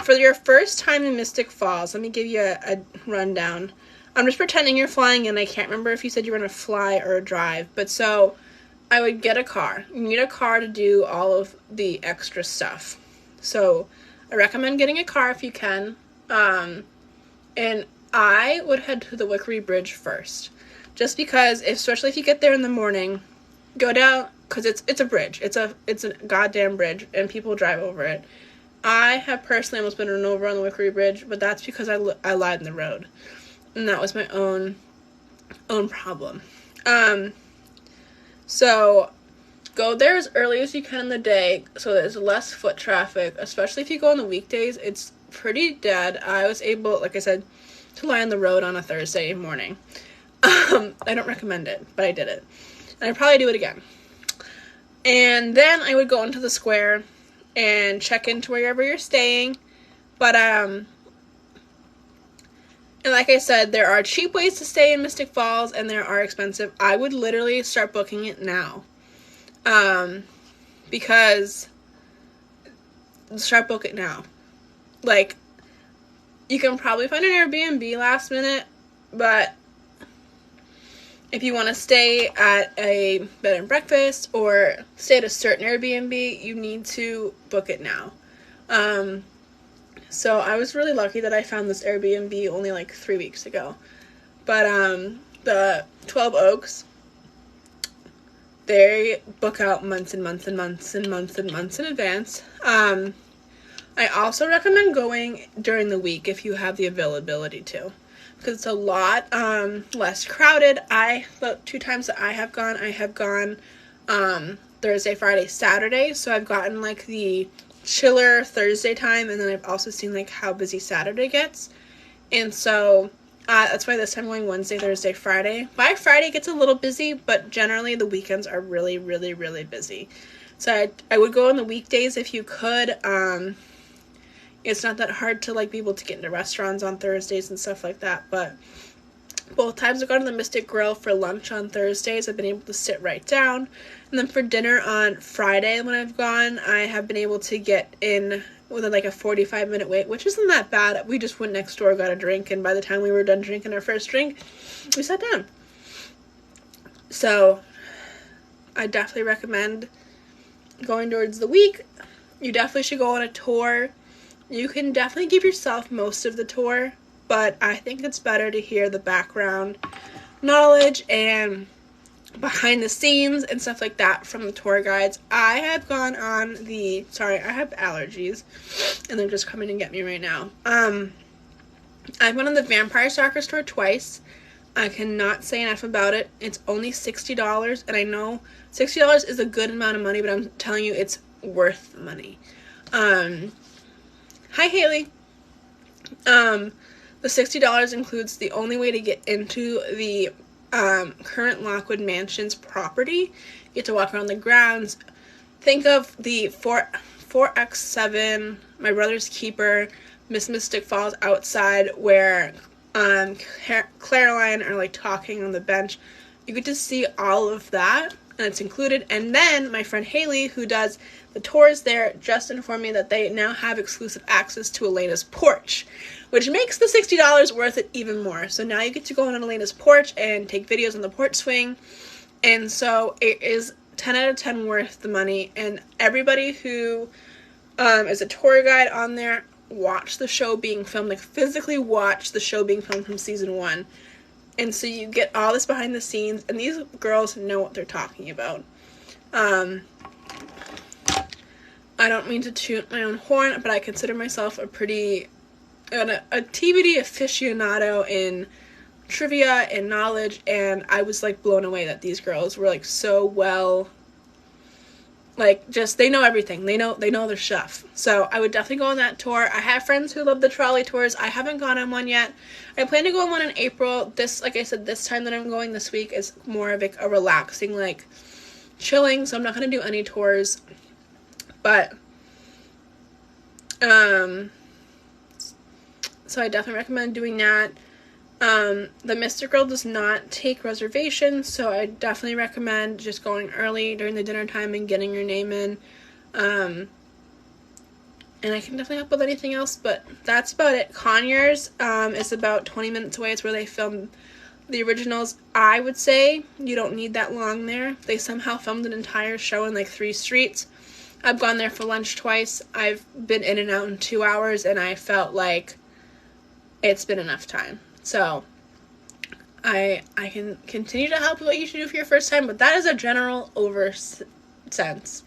For your first time in Mystic Falls, let me give you a rundown. I'm just pretending you're flying in. I can't remember if you said you were going to fly or drive. But so, I would get a car. You need a car to do all of the extra stuff. So, I recommend getting a car if you can. And I would head to the Wickery Bridge first. Just because, especially if you get there in the morning, go down, because it's a bridge. It's a goddamn bridge, and people drive over it. I have personally almost been run over on the Wickery Bridge, but that's because I lied in the road. And that was my own problem. So go there as early as you can in the day so there's less foot traffic, especially if you go on the weekdays. It's pretty dead. I was able, like I said, to lie on the road on a Thursday morning. I don't recommend it, but I did it. And I'd probably do it again. And then I would go into the square and check into wherever you're staying. But, and like I said, there are cheap ways to stay in Mystic Falls, and there are expensive. I would literally start booking it now. Because, start book it now. Like, you can probably find an Airbnb last minute, but if you want to stay at a bed and breakfast or stay at a certain Airbnb, you need to book it now. So I was really lucky that I found this Airbnb only like 3 weeks ago. But the 12 Oaks, they book out months and months and months and months and months in advance. I also recommend going during the week if you have the availability to, because it's a lot less crowded. The 2 times that I have gone Thursday, Friday, Saturday, so I've gotten like the chiller Thursday time, and then I've also seen like how busy Saturday gets, and so that's why this time I'm going Wednesday, Thursday, Friday. By Friday it gets a little busy, but generally the weekends are really, really, really busy. So I would go on the weekdays if you could. It's not that hard to like be able to get into restaurants on Thursdays and stuff like that, but both times I've gone to the Mystic Grill for lunch on Thursdays, I've been able to sit right down. And then for dinner on Friday when I've gone, I have been able to get in within like a 45-minute wait, which isn't that bad. We just went next door, got a drink, and by the time we were done drinking our first drink, we sat down. So I definitely recommend going towards the week. You definitely should go on a tour. You can definitely give yourself most of the tour, but I think it's better to hear the background knowledge and behind the scenes and stuff like that from the tour guides. I have gone on the, sorry, I have allergies and they're just coming to get me right now. I've gone on the Vampire Stalker store twice. I cannot say enough about it. It's only $60, and I know $60 is a good amount of money, but I'm telling you, it's worth the money. Hi, Haley. The $60 includes the only way to get into the current Lockwood Mansion's property. You get to walk around the grounds. Think of the 4X7, My Brother's Keeper, Miss Mystic Falls outside, where Caroline are like talking on the bench. You get to see all of that, and it's included. And then my friend Haley, who does the tours there, just informed me that they now have exclusive access to Elena's porch, which makes the $60 worth it even more. So now you get to go on Elena's porch and take videos on the porch swing, and so it is 10 out of 10 worth the money. And everybody who is a tour guide on there watch the show being filmed, like physically watch the show being filmed from season 1. And so you get all this behind the scenes, and these girls know what they're talking about. I don't mean to toot my own horn, but I consider myself a TVD aficionado in trivia and knowledge, and I was like blown away that these girls were like so well, like just they know everything. They know their stuff. So I would definitely go on that tour. I have friends who love the trolley tours. I haven't gone on one yet. I plan to go on one in April. This, like I said, this time that I'm going this week is more of like a relaxing, like chilling. So I'm not gonna do any tours, but so I definitely recommend doing that. The Mystic Grill does not take reservations, so I definitely recommend just going early during the dinner time and getting your name in. And I can definitely help with anything else, but that's about it. Conyers is about 20 minutes away. It's where they filmed the originals. I would say you don't need that long there. They somehow filmed an entire show in like 3 streets. I've gone there for lunch twice. I've been in and out in 2 hours, and I felt like it's been enough time. So I can continue to help with what you should do for your first time, but that is a general sense.